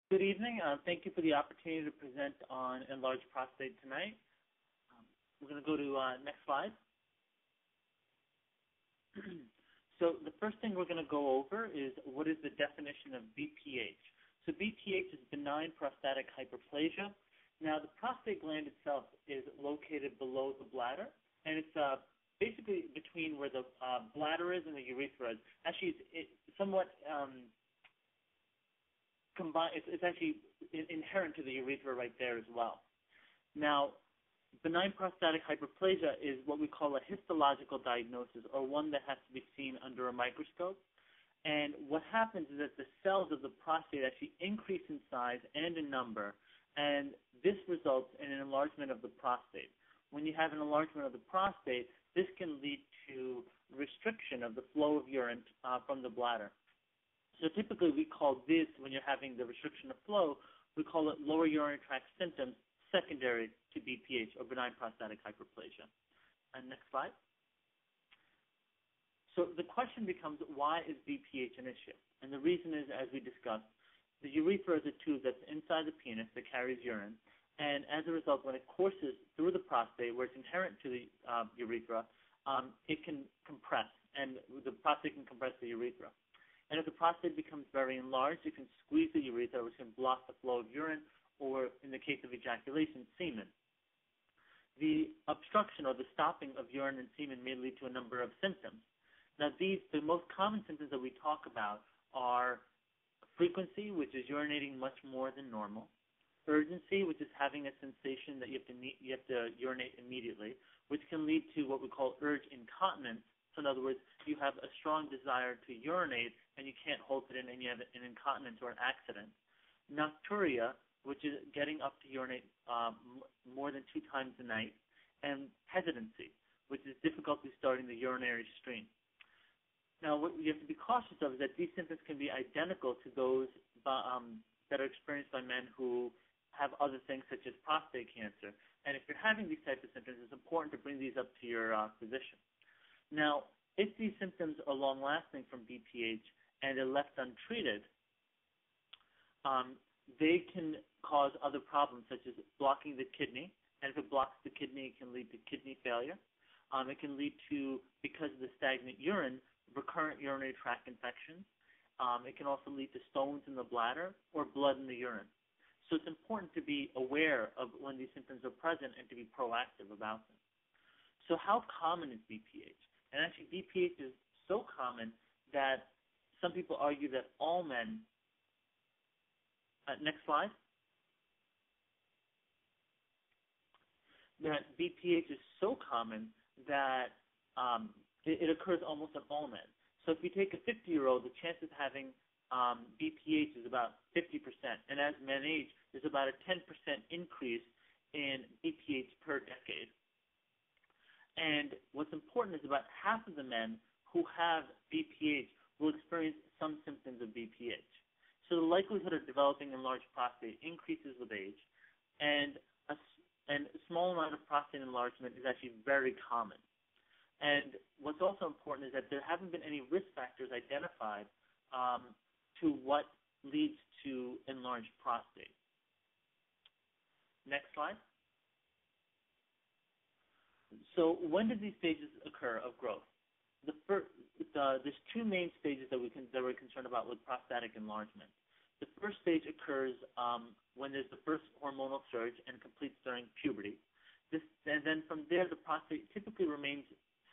Good evening. Thank you for the opportunity to present on enlarged prostate tonight. We're going to go to next slide. So the first thing we're going to go over is what is the definition of BPH. So BPH is benign prostatic hyperplasia. Now the prostate gland itself is located below the bladder, and it's basically between where the bladder is and the urethra is. Actually, it's somewhat combined. It's actually inherent to the urethra right there as well. Now, benign prostatic hyperplasia is what we call a histological diagnosis, or one that has to be seen under a microscope. And what happens is that the cells of the prostate actually increase in size and in number, and this results in an enlargement of the prostate. When you have an enlargement of the prostate, this can lead to restriction of the flow of urine from the bladder. So typically we call this, when you're having the restriction of flow, we call it lower urinary tract symptoms secondary to BPH, or benign prostatic hyperplasia. And next slide. So the question becomes, why is BPH an issue? And the reason is, as we discussed, the urethra is a tube that's inside the penis that carries urine, and as a result, when it courses through the prostate, where it's inherent to the urethra, it can compress, and the prostate can compress the urethra. And if the prostate becomes very enlarged, it can squeeze the urethra, which can block the flow of urine, or in the case of ejaculation, semen. The obstruction or the stopping of urine and semen may lead to a number of symptoms. Now, the most common symptoms that we talk about are frequency, which is urinating much more than normal; urgency, which is having a sensation that you have to urinate immediately, which can lead to what we call urge incontinence. So in other words, you have a strong desire to urinate and you can't hold it in, and you have an incontinence or an accident. Nocturia, which is getting up to urinate more than 2 times a night; and hesitancy, which is difficulty starting the urinary stream. Now, what you have to be cautious of is that these symptoms can be identical to those that are experienced by men who have other things such as prostate cancer. And if you're having these types of symptoms, it's important to bring these up to your physician. Now, if these symptoms are long-lasting from BPH and they're left untreated, they can cause other problems such as blocking the kidney. And if it blocks the kidney, it can lead to kidney failure. It can lead to, because of the stagnant urine, recurrent urinary tract infections. It can also lead to stones in the bladder or blood in the urine. So it's important to be aware of when these symptoms are present and to be proactive about them. So how common is BPH? And actually, BPH is so common that some people argue that all men... next slide. That BPH is so common that it occurs almost in all men. So if you take a 50-year-old, the chance of having BPH is about 50%. And as men age, there's about a 10% increase in BPH per decade. And what's important is about half of the men who have BPH will experience some symptoms of BPH. So the likelihood of developing enlarged prostate increases with age, and a small amount of prostate enlargement is actually very common. And what's also important is that there haven't been any risk factors identified to what leads to enlarged prostate. Next slide. So when do these stages occur of growth? There's 2 main stages that we're concerned about with prostatic enlargement. The first stage occurs when there's the first hormonal surge and completes during puberty. And then from there, the prostate typically remains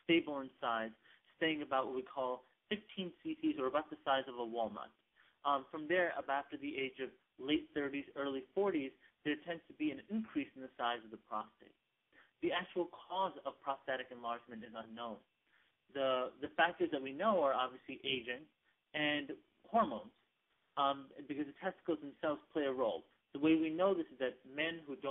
stable in size, staying about what we call 15 cc's, or about the size of a walnut. From there, about after the age of late 30s, early 40s, there tends to be an increase in the size of the prostate. The actual cause of prostatic enlargement is unknown. The factors that we know are obviously aging and hormones, because the testicles themselves play a role. The way we know this is that men who've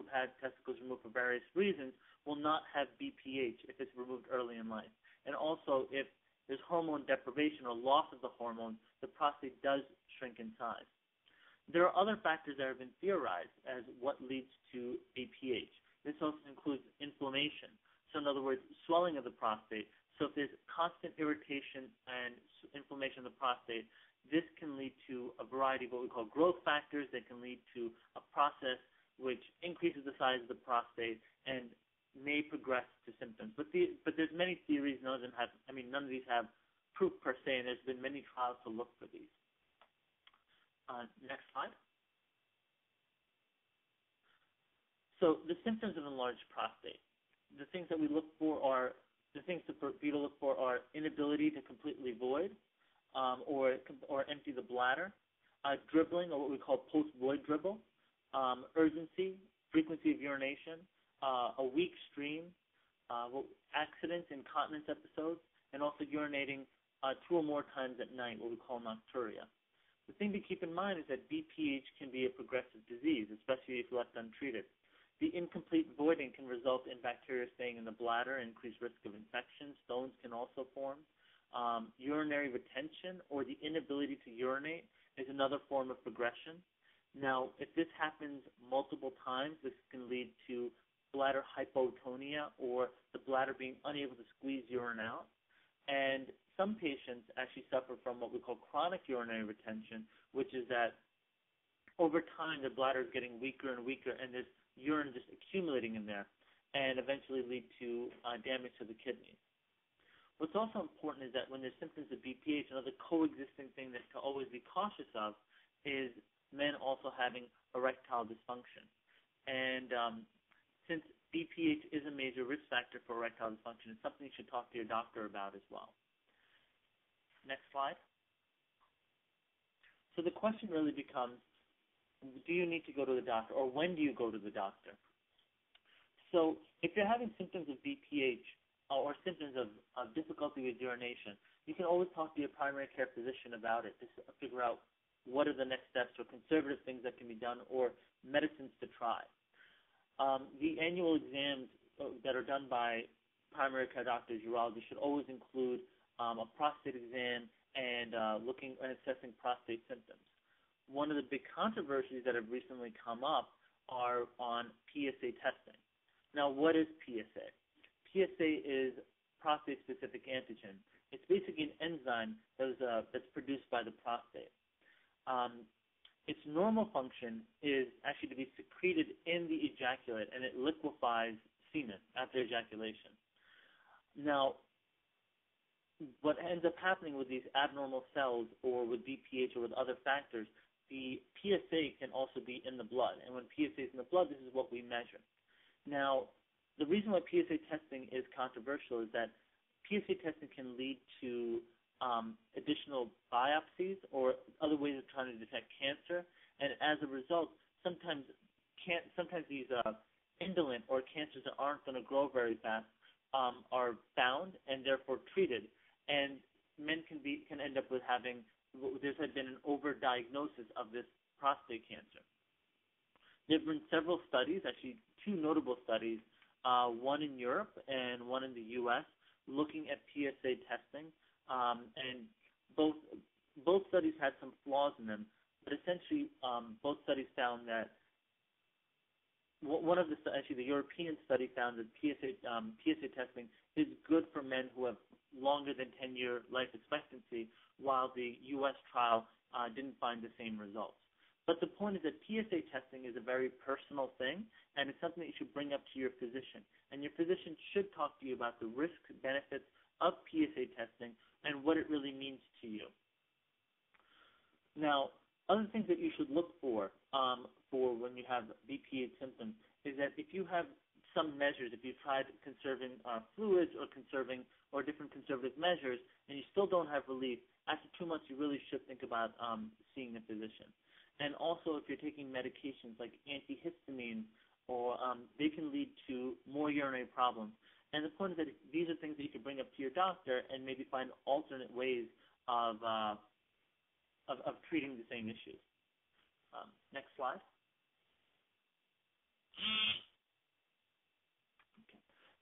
had testicles removed for various reasons will not have BPH if it's removed early in life. And also, if there's hormone deprivation or loss of the hormone, the prostate does shrink in size. There are other factors that have been theorized as what leads to BPH. This also includes inflammation. So in other words, swelling of the prostate. So if there's constant irritation and inflammation of the prostate, this can lead to a variety of what we call growth factors that can lead to a process which increases the size of the prostate and may progress to symptoms. But there's many theories. None of these have proof per se, and there's been many trials to look for these. Next slide. So the symptoms of enlarged prostate. The things that we look for are inability to completely void or empty the bladder, dribbling, or what we call post-void dribble, urgency, frequency of urination, a weak stream, accidents, incontinence episodes, and also urinating 2 or more times at night, what we call nocturia. The thing to keep in mind is that BPH can be a progressive disease, especially if left untreated. The incomplete voiding can result in bacteria staying in the bladder, increased risk of infection. Stones can also form. Urinary retention, or the inability to urinate, is another form of progression. Now, if this happens multiple times, this can lead to bladder hypotonia, or the bladder being unable to squeeze urine out. And some patients actually suffer from what we call chronic urinary retention, which is that over time the bladder is getting weaker and weaker, and there's urine just accumulating in there, and eventually lead to damage to the kidneys. What's also important is that when there's symptoms of BPH, another coexisting thing that to always be cautious of is men also having erectile dysfunction. And since BPH is a major risk factor for erectile dysfunction, it's something you should talk to your doctor about as well. Next slide. So the question really becomes, do you need to go to the doctor, or when do you go to the doctor? So if you're having symptoms of BPH or symptoms of difficulty with urination, you can always talk to your primary care physician about it to figure out what are the next steps or conservative things that can be done or medicines to try. The annual exams that are done by primary care doctors, urology, should always include a prostate exam and looking and assessing prostate symptoms. One of the big controversies that have recently come up are on PSA testing. Now, what is PSA? PSA is prostate-specific antigen. It's basically an enzyme that's produced by the prostate. Its normal function is actually to be secreted in the ejaculate, and it liquefies semen after ejaculation. Now, what ends up happening with these abnormal cells or with BPH or with other factors, the PSA can also be in the blood. And when PSA is in the blood, this is what we measure. Now, the reason why PSA testing is controversial is that PSA testing can lead to additional biopsies or other ways of trying to detect cancer. And as a result, sometimes these indolent or cancers that aren't going to grow very fast are found and therefore treated. And men can end up with having, there's had been an overdiagnosis of this prostate cancer. There have been several studies, actually 2 notable studies, one in Europe and one in the U.S., looking at PSA testing. And both studies had some flaws in them, but essentially both studies found that the European study found that PSA testing is good for men who have longer than 10-year life expectancy, while the U.S. trial didn't find the same results. But the point is that PSA testing is a very personal thing, and it's something that you should bring up to your physician. And your physician should talk to you about the risks, benefits of PSA testing and what it really means to you. Now, other things that you should look for when you have BPH symptoms is that if you have some measures, if you've tried conserving fluids or different conservative measures, and you still don't have relief, after 2 months you really should think about seeing a physician. And also, if you're taking medications like antihistamines, or they can lead to more urinary problems. And the point is that these are things that you can bring up to your doctor and maybe find alternate ways of treating the same issues. Next slide. Okay.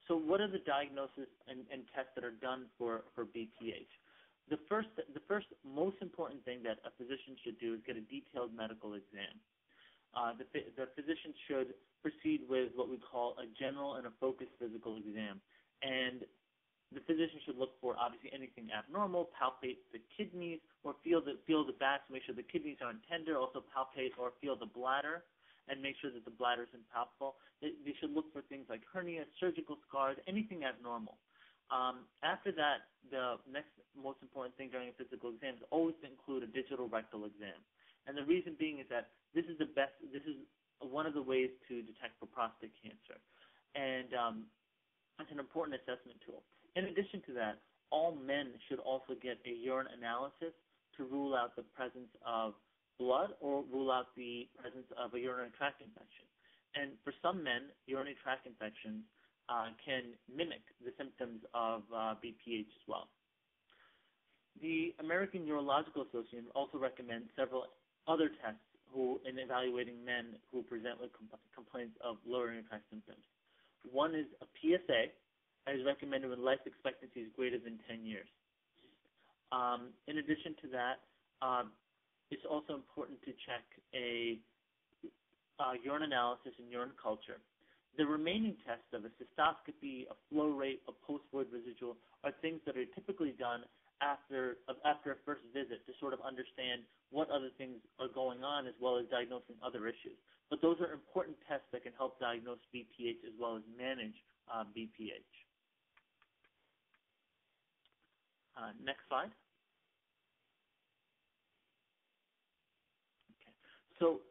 So what are the diagnoses and tests that are done for BPH? The first most important thing that a physician should do is get a detailed medical exam. The physician should proceed with what we call a general and a focused physical exam. And The physician should look for, obviously, anything abnormal, palpate the kidneys, or feel the back to make sure the kidneys aren't tender, also palpate or feel the bladder, and make sure that the bladder is impalpable. They should look for things like hernia, surgical scars, anything abnormal. After that, the next most important thing during a physical exam is always to include a digital rectal exam. And the reason being is that this is one of the ways to detect for prostate cancer. And it's an important assessment tool. In addition to that, all men should also get a urine analysis to rule out the presence of blood or rule out the presence of a urinary tract infection. And for some men, urinary tract infections can mimic the symptoms of BPH as well. The American Urological Association also recommends several other tests in evaluating men who present with complaints of lower urinary tract symptoms. One is a PSA, as recommended when life expectancy is greater than 10 years. In addition to that, it's also important to check a urine analysis and urine culture. The remaining tests of a cystoscopy, a flow rate, a post-void residual are things that are typically done after a first visit to sort of understand what other things are going on as well as diagnosing other issues. But those are important tests that can help diagnose BPH as well as manage BPH. Next slide. Okay. So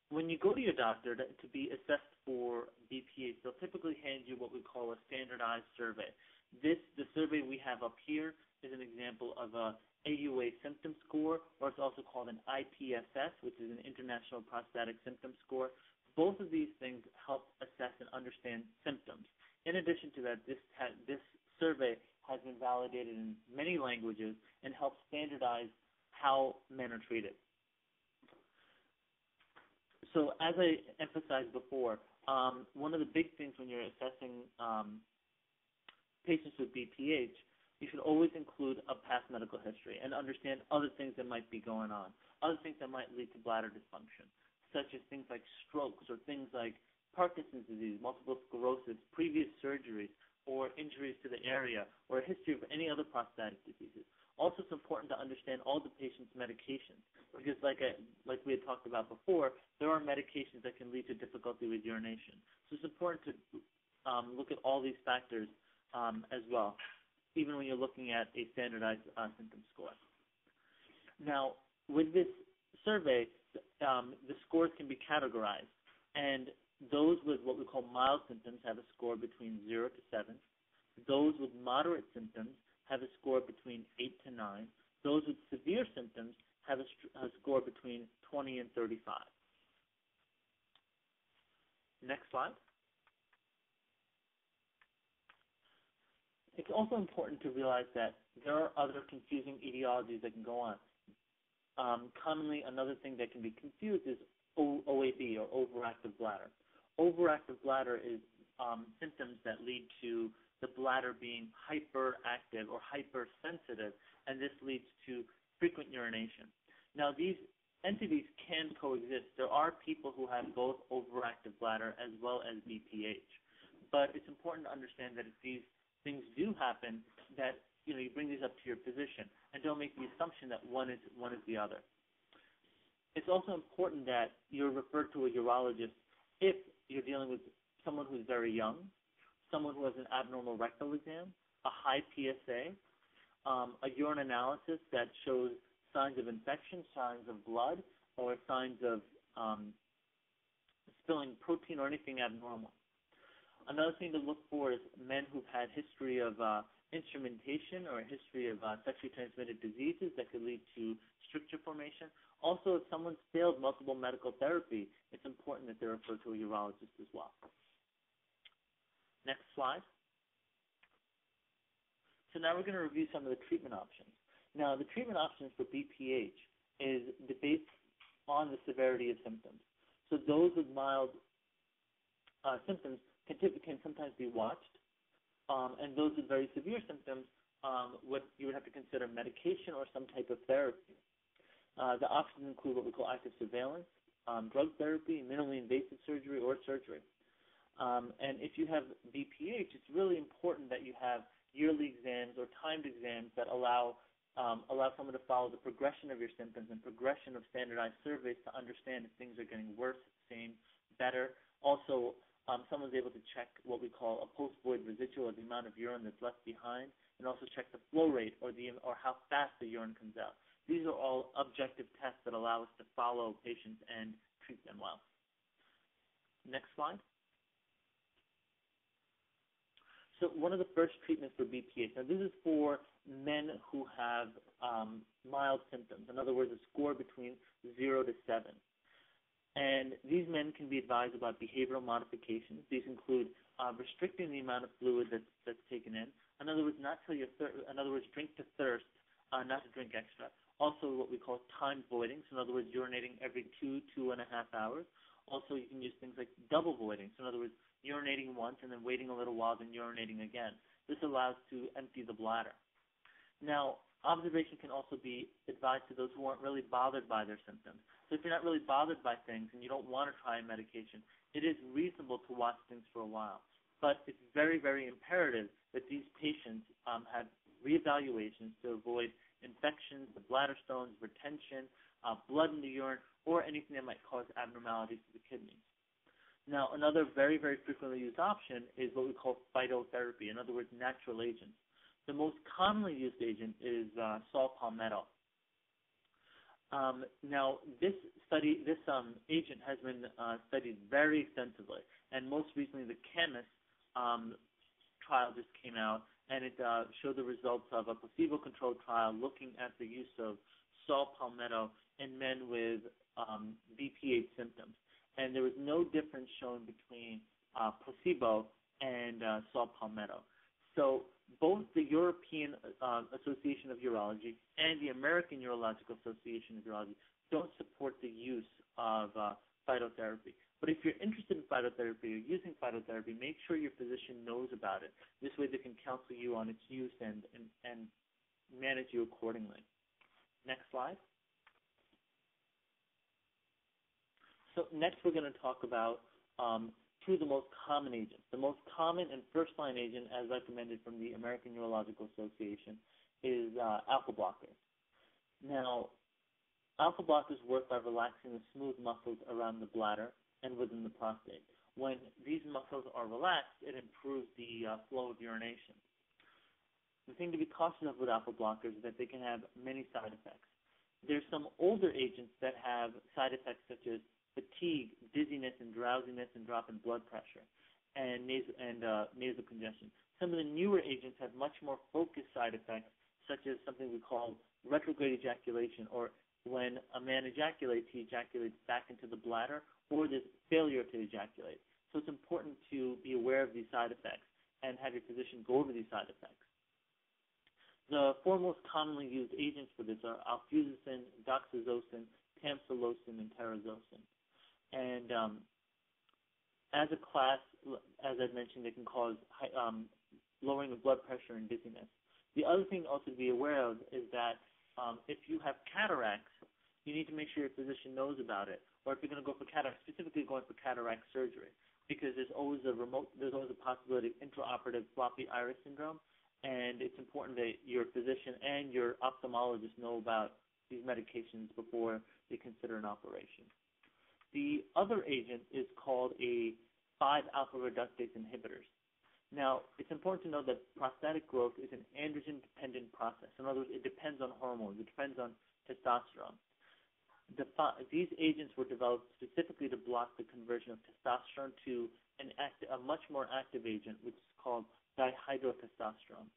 when you go to your doctor to be assessed for BPH, they'll typically hand you what we call a standardized survey. The survey we have up here is an example of a AUA symptom score, or it's also called an IPSS, which is an International Prostatic Symptom Score. Both of these things help assess and understand symptoms. In addition to that, this survey has been validated in many languages and helps standardize how men are treated. So as I emphasized before, one of the big things when you're assessing patients with BPH, you should always include a past medical history and understand other things that might be going on, other things that might lead to bladder dysfunction, such as things like strokes or things like Parkinson's disease, multiple sclerosis, previous surgeries, or injuries to the area, or a history of any other prostatic diseases. Also, it's important to understand all the patient's medications, because like we had talked about before, there are medications that can lead to difficulty with urination. So it's important to look at all these factors as well, even when you're looking at a standardized symptom score. Now, with this survey, the scores can be categorized, and those with what we call mild symptoms have a score between 0 to 7. Those with moderate symptoms have a score between 8 to 9. Those with severe symptoms have a score between 20 and 35. Next slide. It's also important to realize that there are other confusing etiologies that can go on. Commonly, another thing that can be confused is OAB, or overactive bladder. Overactive bladder is symptoms that lead to the bladder being hyperactive or hypersensitive, and this leads to frequent urination. Now, these entities can coexist. There are people who have both overactive bladder as well as BPH, but it's important to understand that if these things do happen, that you bring these up to your physician, and don't make the assumption that one is the other. It's also important that you're referred to a urologist if you're dealing with someone who's very young, someone who has an abnormal rectal exam, a high PSA, a urine analysis that shows signs of infection, signs of blood, or signs of spilling protein or anything abnormal. Another thing to look for is men who've had history of instrumentation or a history of sexually transmitted diseases that could lead to stricture formation. Also, if someone's failed multiple medical therapy, it's important that they're referred to a urologist as well. Next slide. So now we're going to review some of the treatment options. Now, the treatment options for BPH is based on the severity of symptoms. So those with mild symptoms can sometimes be watched, and those with very severe symptoms, you would have to consider medication or some type of therapy. The options include what we call active surveillance, drug therapy, minimally invasive surgery, or surgery. And if you have BPH, it's really important that you have yearly exams or timed exams that allow someone to follow the progression of your symptoms and progression of standardized surveys to understand if things are getting worse, same, better. Also, someone's able to check what we call a post-void residual, or the amount of urine that's left behind, and also check the flow rate or how fast the urine comes out. These are all objective tests that allow us to follow patients and treat them well. Next slide. So one of the first treatments for BPH, now this is for men who have mild symptoms, in other words, a score between 0 to 7. And these men can be advised about behavioral modifications. These include restricting the amount of fluid that's taken in. In other words, drink to thirst, not to drink extra. Also, what we call timed voiding, so in other words, urinating every 2.5 hours. Also, you can use things like double voiding, so in other words, urinating once and then waiting a little while, then urinating again. This allows to empty the bladder. Now, observation can also be advised to those who aren't really bothered by their symptoms. So if you're not really bothered by things and you don't want to try a medication, it is reasonable to watch things for a while. But it's very, very imperative that these patients have reevaluations to avoid infections, the bladder stones, retention, blood in the urine, or anything that might cause abnormalities to the kidneys. Now, another very, very frequently used option is what we call phytotherapy, in other words, natural agents. The most commonly used agent is saw palmetto. Now, this agent has been studied very extensively, and most recently the chemist trial just came out, and it showed the results of a placebo-controlled trial looking at the use of saw palmetto in men with BPH symptoms. And there was no difference shown between placebo and saw palmetto. So both the European Association of Urology and the American Urological Association of Urology don't support the use of phytotherapy. But if you're interested in phytotherapy or using phytotherapy, make sure your physician knows about it. This way they can counsel you on its use and manage you accordingly. Next slide. So next we're going to talk about two of the most common agents. The most common and first-line agent, as recommended from the American Urological Association, is alpha blockers. Now, alpha blockers work by relaxing the smooth muscles around the bladder and within the prostate. When these muscles are relaxed, it improves the flow of urination. The thing to be cautious of with alpha blockers is that they can have many side effects. There's some older agents that have side effects such as fatigue, dizziness, and drowsiness, and drop in blood pressure, and nasal congestion. Some of the newer agents have much more focused side effects, such as something we call retrograde ejaculation, or when a man ejaculates, he ejaculates back into the bladder, or there's failure to ejaculate. So it's important to be aware of these side effects and have your physician go over these side effects. The four most commonly used agents for this are alfuzosin, doxazocin, tamsulosin, and terazosin. And as a class, as I mentioned, they can cause lowering of blood pressure and dizziness. The other thing also to be aware of is that if you have cataracts, you need to make sure your physician knows about it. Or if you're going to go for cataracts, specifically going for cataract surgery, because there's always a possibility of intraoperative floppy iris syndrome, and it's important that your physician and your ophthalmologist know about these medications before they consider an operation. The other agent is called a 5-alpha reductase inhibitors. Now, it's important to know that prostatic growth is an androgen-dependent process. In other words, it depends on hormones. It depends on testosterone. These agents were developed specifically to block the conversion of testosterone to a much more active agent, which is called dihydrotestosterone.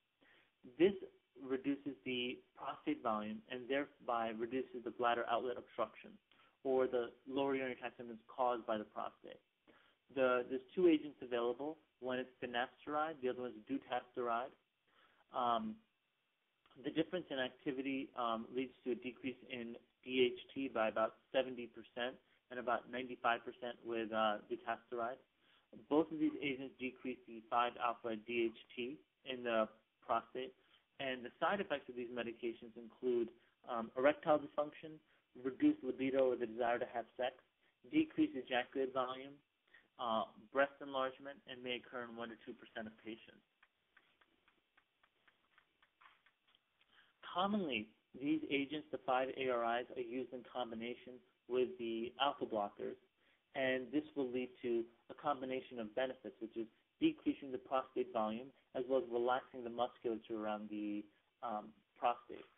This reduces the prostate volume and thereby reduces the bladder outlet obstruction, or the lower urinary tract symptoms caused by the prostate. There's two agents available. One is finasteride, the other one is dutasteride. The difference in activity leads to a decrease in DHT by about 70% and about 95% with dutasteride. Both of these agents decrease the 5-alpha DHT in the prostate, and the side effects of these medications include erectile dysfunction, reduced libido or the desire to have sex, decreased ejaculate volume, breast enlargement, and may occur in 1 to 2% of patients. commonly, these agents, the 5 ARIs, are used in combination with the alpha blockers, and this will lead to a combination of benefits, which is decreasing the prostate volume as well as relaxing the musculature around the prostate.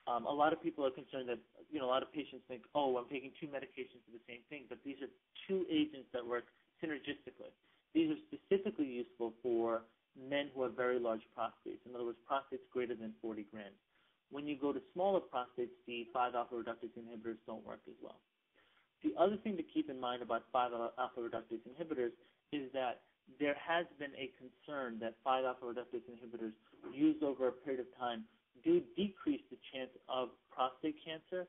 A lot of people are concerned that, a lot of patients think, oh, I'm taking 2 medications for the same thing, but these are 2 agents that work synergistically. These are specifically useful for men who have very large prostates. In other words, prostates greater than 40 grams. When you go to smaller prostates, the 5-alpha reductase inhibitors don't work as well. The other thing to keep in mind about 5-alpha reductase inhibitors is that there has been a concern that 5-alpha reductase inhibitors used over a period of time do decrease the chance of prostate cancer,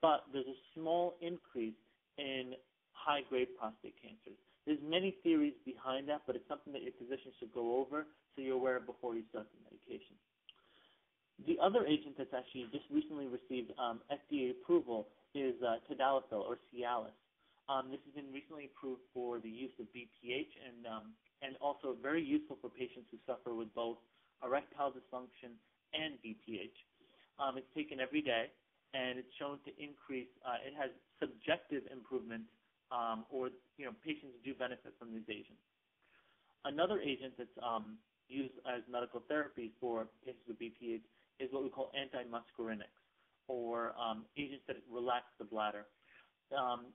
but there's a small increase in high-grade prostate cancers. There's many theories behind that, but it's something that your physician should go over so you're aware of before you start the medication. The other agent that's actually just recently received FDA approval is tadalafil, or Cialis. This has been recently approved for the use of BPH and also very useful for patients who suffer with both erectile dysfunction and BPH. It's taken every day, and it's shown to increase. It has subjective improvement, patients do benefit from these agents. Another agent that's used as medical therapy for patients with BPH is what we call antimuscarinics, or agents that relax the bladder.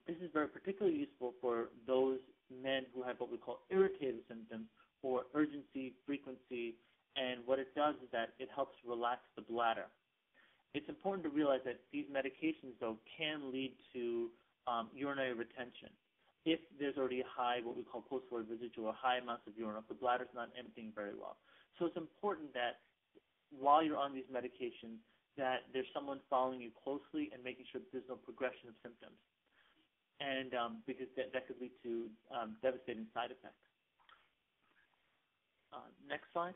This is very particularly useful for those men who have what we call irritative symptoms, or urgency, frequency, and what it does is that it helps relax the bladder. It's important to realize that these medications, though, can lead to urinary retention. If there's already a high, what we call post-void residual, or high amounts of urine, if the bladder's not emptying very well. So it's important that while you're on these medications, that there's someone following you closely and making sure that there's no progression of symptoms, and because that could lead to devastating side effects. Next slide.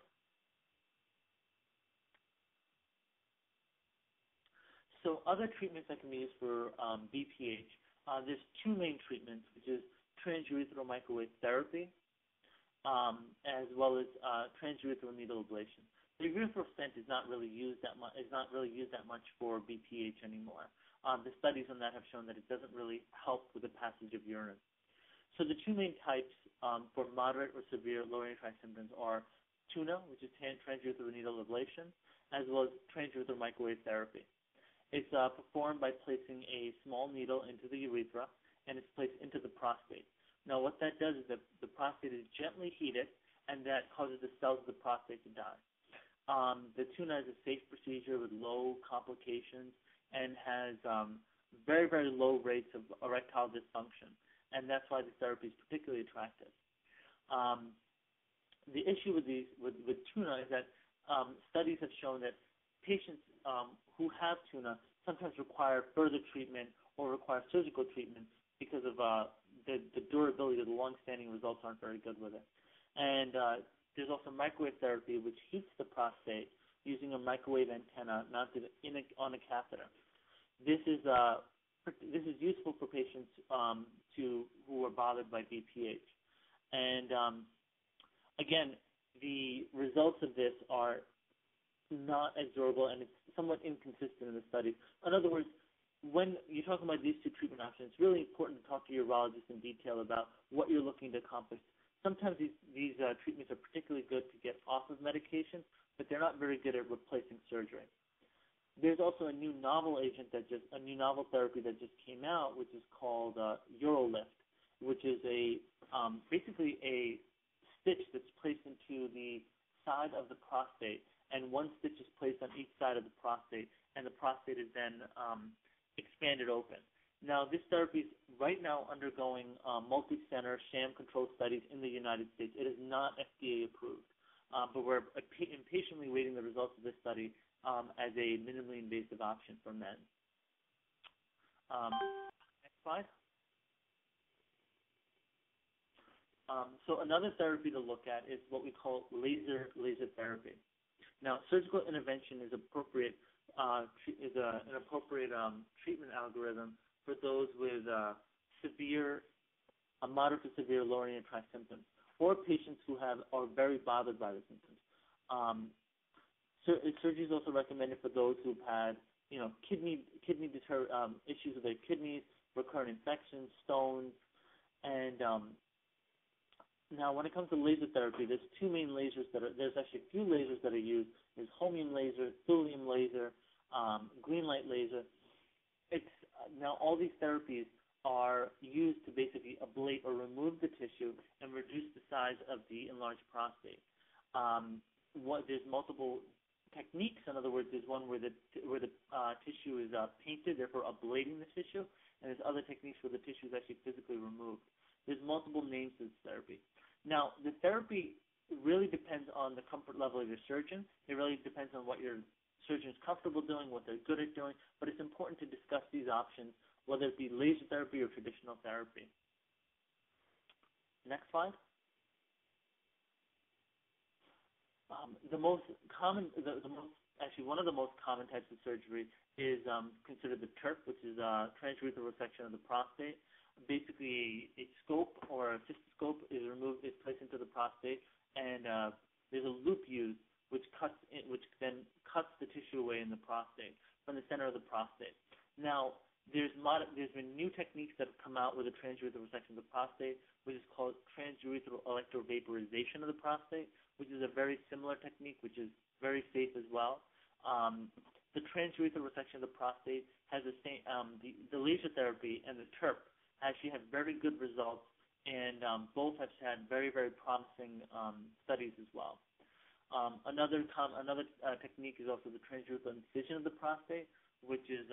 So other treatments that can be used for BPH, there's 2 main treatments, which is transurethral microwave therapy, as well as transurethral needle ablation. The urethral stent is not really used that much for BPH anymore. The studies on that have shown that it doesn't really help with the passage of urine. So the 2 main types for moderate or severe lower urinary tract symptoms are TUNA, which is transurethral needle ablation, as well as transurethral microwave therapy. It's performed by placing a small needle into the urethra, and it's placed into the prostate. Now, what that does is that the prostate is gently heated, and that causes the cells of the prostate to die. The TUNA is a safe procedure with low complications and has very, very low rates of erectile dysfunction, and that's why this therapy is particularly attractive. The issue with TUNA is that studies have shown that patients who have TUNA sometimes require further treatment or require surgical treatment because of the durability, the long-standing results aren't very good with it. And there's also microwave therapy, which heats the prostate using a microwave antenna mounted on a catheter. This is useful for patients who are bothered by BPH. And again, the results of this are not as durable, and it's somewhat inconsistent in the studies. In other words, when you're talking about these 2 treatment options, it's really important to talk to your urologist in detail about what you're looking to accomplish. Sometimes these treatments are particularly good to get off of medication, but they're not very good at replacing surgery. There's also a new novel therapy that just came out, which is called Urolift, which is basically a stitch that's placed into the side of the prostate, and 1 stitch is placed on each side of the prostate, and the prostate is then expanded open. Now, this therapy is right now undergoing multi-center sham-controlled studies in the United States. It is not FDA approved, but we're impatiently waiting the results of this study as a minimally invasive option for men. Next slide. So another therapy to look at is what we call laser therapy. Now, surgical intervention is an appropriate treatment algorithm for those with moderate to severe lower urinary tract symptoms, or patients who are very bothered by the symptoms. Surgery is also recommended for those who've had, kidney issues with their kidneys, recurrent infections, stones, and now when it comes to laser therapy, there's two main lasers there's actually a few lasers that are used. There's holmium laser, thulium laser, green light laser. Now all these therapies are used to basically ablate or remove the tissue and reduce the size of the enlarged prostate. There's multiple techniques. In other words, there's one where the tissue is painted, therefore ablating the tissue, and there's other techniques where the tissue is actually physically removed. There's multiple names to this therapy. Now, the therapy really depends on the comfort level of your surgeon. It really depends on what your surgeon is comfortable doing, what they're good at doing, but it's important to discuss these options, whether it be laser therapy or traditional therapy. Next slide. One of the most common types of surgery is considered the TURP, which is transurethral resection of the prostate. Basically, a scope or a cystoscope is placed into the prostate, and there's a loop used which then cuts the tissue away in the prostate from the center of the prostate. Now, there's been new techniques that have come out with a transurethral resection of the prostate, which is called transurethral electrovaporization of the prostate, which is a very similar technique, which is very safe as well. The transurethral resection of the prostate has the same, the laser therapy and the TURP actually have very good results, and both have had very, very promising studies as well. Another technique is also the transurethral incision of the prostate, which is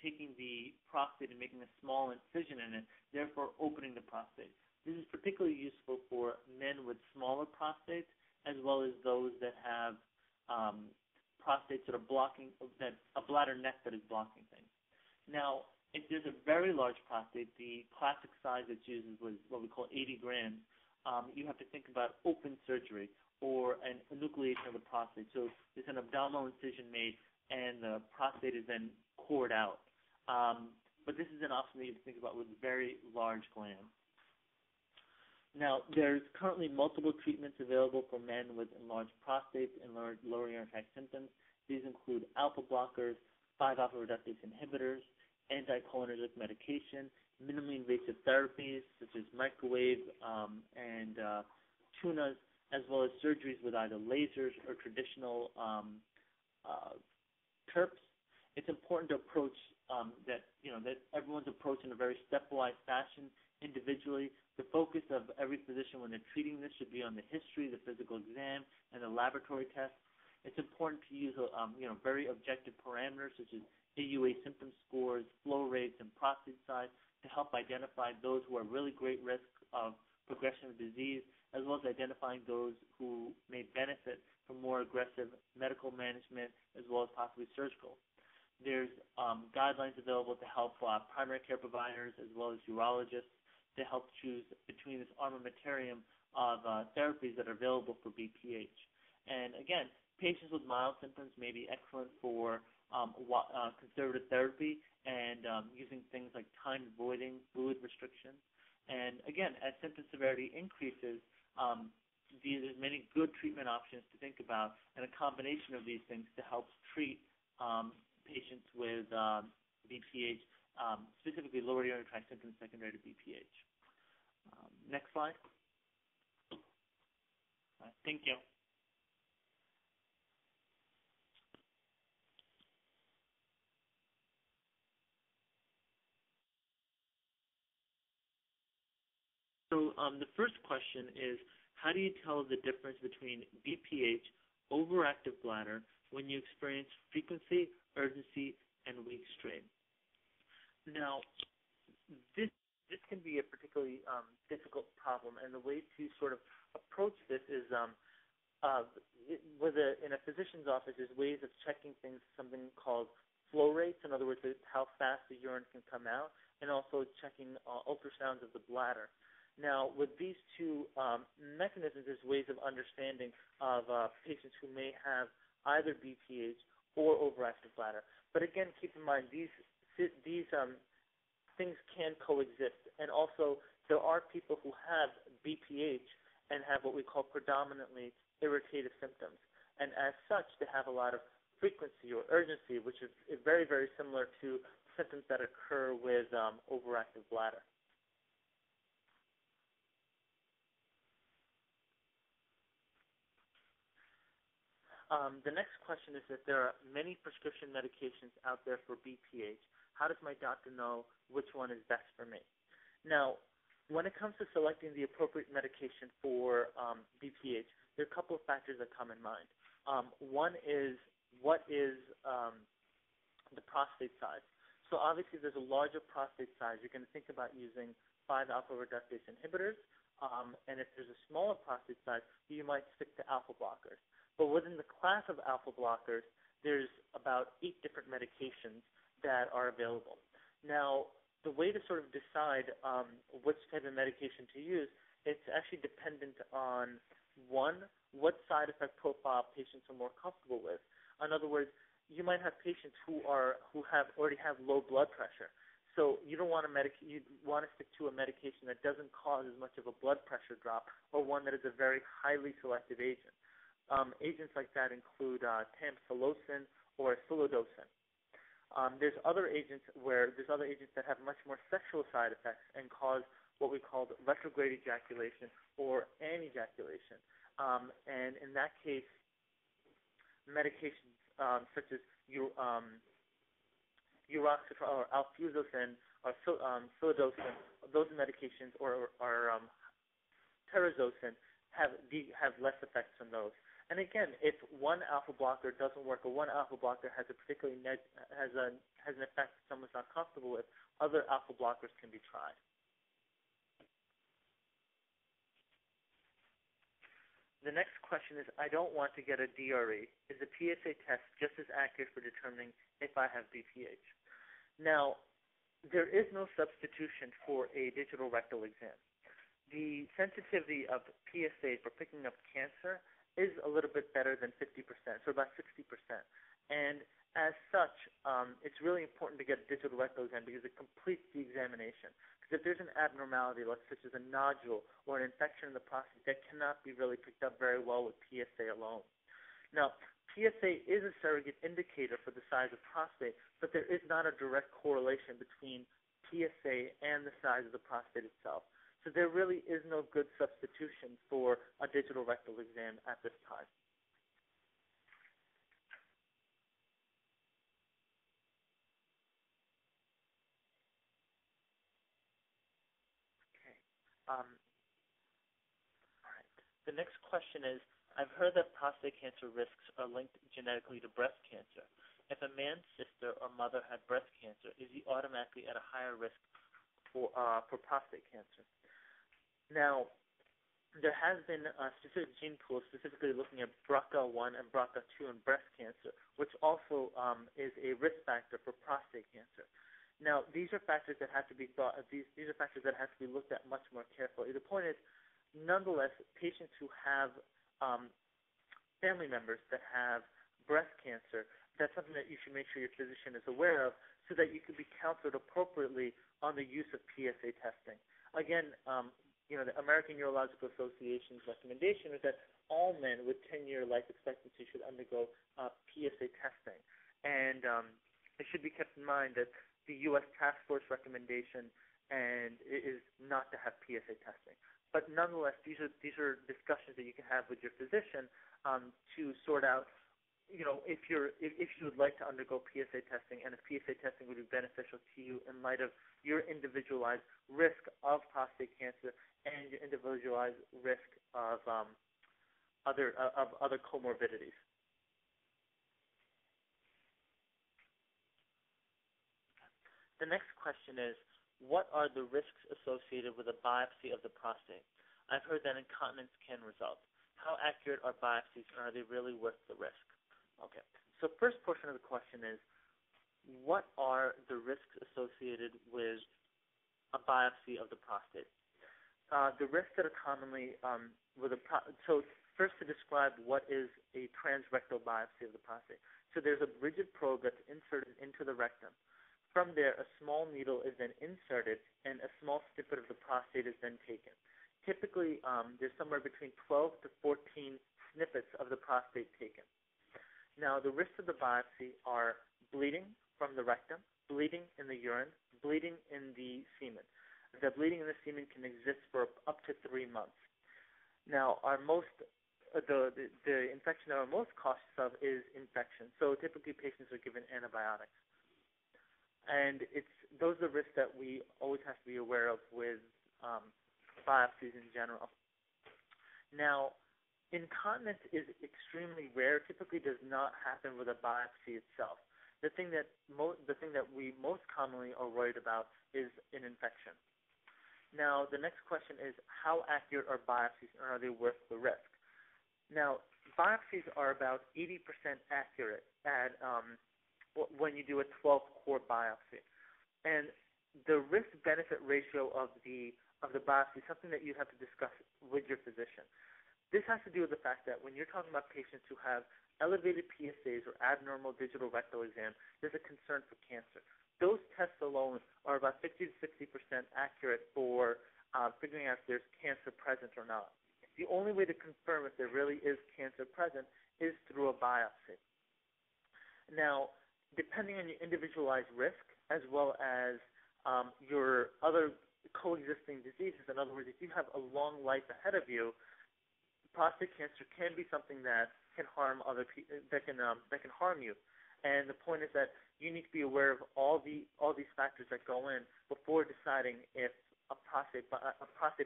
taking the prostate and making a small incision in it, therefore opening the prostate. This is particularly useful for men with smaller prostates, as well as those that have prostates that are a bladder neck that is blocking things. Now, if there's a very large prostate, the classic size that's used is what we call 80 grams. You have to think about open surgery or an enucleation of the prostate. So there's an abdominal incision made, and the prostate is then cored out. But this is an option that you have to think about with very large glands. Now, there's currently multiple treatments available for men with enlarged prostates and lower urinary tract symptoms. These include alpha blockers, 5-alpha reductase inhibitors, anticholinergic medication, minimally invasive therapies such as microwave and tunas, as well as surgeries with either lasers or traditional TURPs. It's important to approach that everyone's approached in a very stepwise fashion, individually. The focus of every physician when they're treating this should be on the history, the physical exam, and the laboratory tests. It's important to use very objective parameters such as AUA symptom scores, flow rates, and prostate size to help identify those who are really great risk of progression of disease, as well as identifying those who may benefit from more aggressive medical management, as well as possibly surgical. There's guidelines available to help primary care providers as well as urologists to help choose between this armamentarium of therapies that are available for BPH. And again, patients with mild symptoms may be excellent for conservative therapy and using things like time-voiding fluid restriction. And again, as symptom severity increases, there's many good treatment options to think about, and a combination of these things to help treat patients with BPH, specifically lower urinary tract symptoms secondary to BPH. Next slide. Thank you. So the first question is, how do you tell the difference between BPH, overactive bladder, when you experience frequency, urgency, and weak strain? Now, this can be a particularly difficult problem, and the way to sort of approach this is in a physician's office, there's ways of checking things, something called flow rates, in other words, how fast the urine can come out, and also checking ultrasounds of the bladder. Now, with these two mechanisms, there's ways of understanding of patients who may have either BPH or overactive bladder. But again, keep in mind, these things can coexist. And also, there are people who have BPH and have what we call predominantly irritative symptoms. and as such, they have a lot of frequency or urgency, which is very, very similar to symptoms that occur with overactive bladder. The next question is that there are many prescription medications out there for BPH. How does my doctor know which one is best for me? Now, when it comes to selecting the appropriate medication for BPH, there are a couple of factors that come in mind. One is, what is the prostate size? So obviously there's a larger prostate size. You're going to think about using 5-alpha reductase inhibitors, and if there's a smaller prostate size, you might stick to alpha blockers. But within the class of alpha blockers, there's about 8 different medications that are available. Now, the way to sort of decide which type of medication to use, it's actually dependent on, one, what side effect profile patients are more comfortable with. In other words, you might have patients who already have low blood pressure. So you don't want to you want to stick to a medication that doesn't cause as much of a blood pressure drop, or one that is a very highly selective agent. Agents like that include tamsulosin or silodosin. There's other agents that have much more sexual side effects and cause what we call retrograde ejaculation or anejaculation. And in that case, medications such as uroxetrol or alfuzosin or silodosin, those medications, or terazocin have less effects than those. And again, if one alpha blocker doesn't work, or one alpha blocker has an effect that someone's not comfortable with, other alpha blockers can be tried. The next question is, I don't want to get a DRE. Is the PSA test just as accurate for determining if I have BPH? Now, there is no substitution for a digital rectal exam. The sensitivity of PSA for picking up cancer is a little bit better than 50%, so about 60%. And as such, it's really important to get a digital rectal exam because it completes the examination. Because if there's an abnormality, such as a nodule or an infection in the prostate, that cannot be really picked up very well with PSA alone. Now, PSA is a surrogate indicator for the size of prostate, but there is not a direct correlation between PSA and the size of the prostate itself. So there really is no good substitution for a digital rectal exam at this time. Okay. All right. The next question is, I've heard that prostate cancer risks are linked genetically to breast cancer. If a man's sister or mother had breast cancer, is he automatically at a higher risk for prostate cancer? Now, there has been specific gene pools specifically looking at BRCA1 and BRCA2 in breast cancer, which also is a risk factor for prostate cancer. Now, these are factors that have to be these are factors that have to be looked at much more carefully. The point is, nonetheless, patients who have family members that have breast cancer, that's something that you should make sure your physician is aware of so that you can be counseled appropriately on the use of PSA testing. Again, the American Urological Association's recommendation is that all men with 10-year life expectancy should undergo PSA testing. And it should be kept in mind that the U.S. Task Force recommendation is not to have PSA testing. But nonetheless, these are discussions that you can have with your physician to sort out, if you would like to undergo PSA testing, and if PSA testing would be beneficial to you in light of your individualized risk of prostate cancer and your individualized risk of other comorbidities. The next question is, what are the risks associated with a biopsy of the prostate? I've heard that incontinence can result. How accurate are biopsies, and are they really worth the risk? Okay, so first portion of the question is, what are the risks associated with a biopsy of the prostate? The risks that are commonly so first to describe what is a transrectal biopsy of the prostate. So there's a rigid probe that's inserted into the rectum. From there, a small needle is then inserted, and a small snippet of the prostate is then taken. Typically, there's somewhere between 12 to 14 snippets of the prostate taken. Now, the risks of the biopsy are bleeding from the rectum, bleeding in the urine, bleeding in the semen. The bleeding in the semen can exist for up to 3 months. Now, the infection that we're most cautious of is infection. So typically patients are given antibiotics. And those are the risks that we always have to be aware of with biopsies in general. Now, incontinence is extremely rare. Typically does not happen with a biopsy itself. The thing that we most commonly are worried about is an infection. Now, the next question is, how accurate are biopsies, and are they worth the risk? Now, biopsies are about 80% accurate at when you do a 12-core biopsy, and the risk-benefit ratio of the biopsy is something that you have to discuss with your physician. This has to do with the fact that when you're talking about patients who have elevated PSAs or abnormal digital rectal exam, there's a concern for cancer. Those tests alone are about 50 to 60% accurate for figuring out if there's cancer present or not. The only way to confirm if there really is cancer present is through a biopsy. Now, depending on your individualized risk as well as your other coexisting diseases, in other words, if you have a long life ahead of you, prostate cancer can be something that can harm that can harm you. And the point is that you need to be aware of all these factors that go in before deciding if a prostate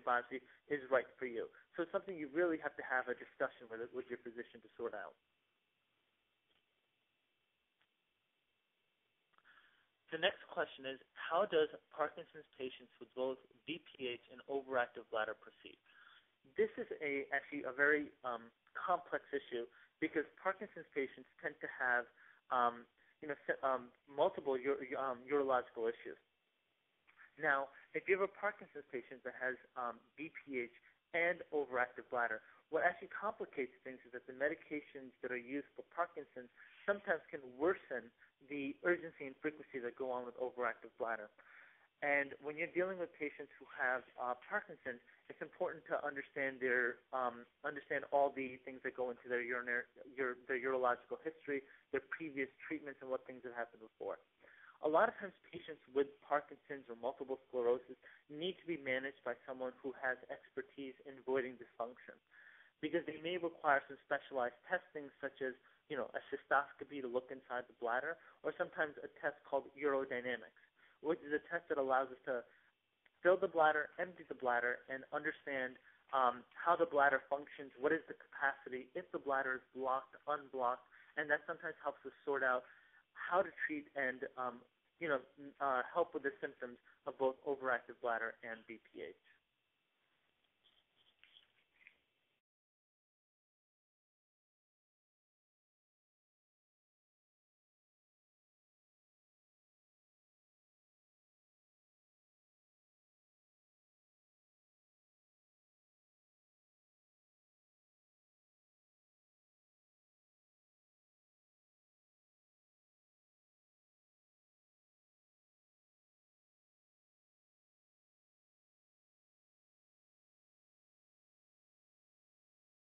biopsy is right for you. So it's something you really have to have a discussion with your physician to sort out. The next question is, how does Parkinson's patients with both BPH and overactive bladder proceed? This is actually a very complex issue because Parkinson's patients tend to have multiple urological issues. Now, if you have a Parkinson's patient that has BPH and overactive bladder, what actually complicates things is that the medications that are used for Parkinson's sometimes can worsen the urgency and frequency that go on with overactive bladder. And when you're dealing with patients who have Parkinson's, it's important to understand understand all the things that go into their urological history, their previous treatments, and what things have happened before. A lot of times patients with Parkinson's or multiple sclerosis need to be managed by someone who has expertise in voiding dysfunction, because they may require some specialized testing such as a cystoscopy to look inside the bladder, or sometimes a test called urodynamics, which is a test that allows us to fill the bladder, empty the bladder, and understand how the bladder functions, what is the capacity, if the bladder is blocked, unblocked, and that sometimes helps us sort out how to treat and help with the symptoms of both overactive bladder and BPH.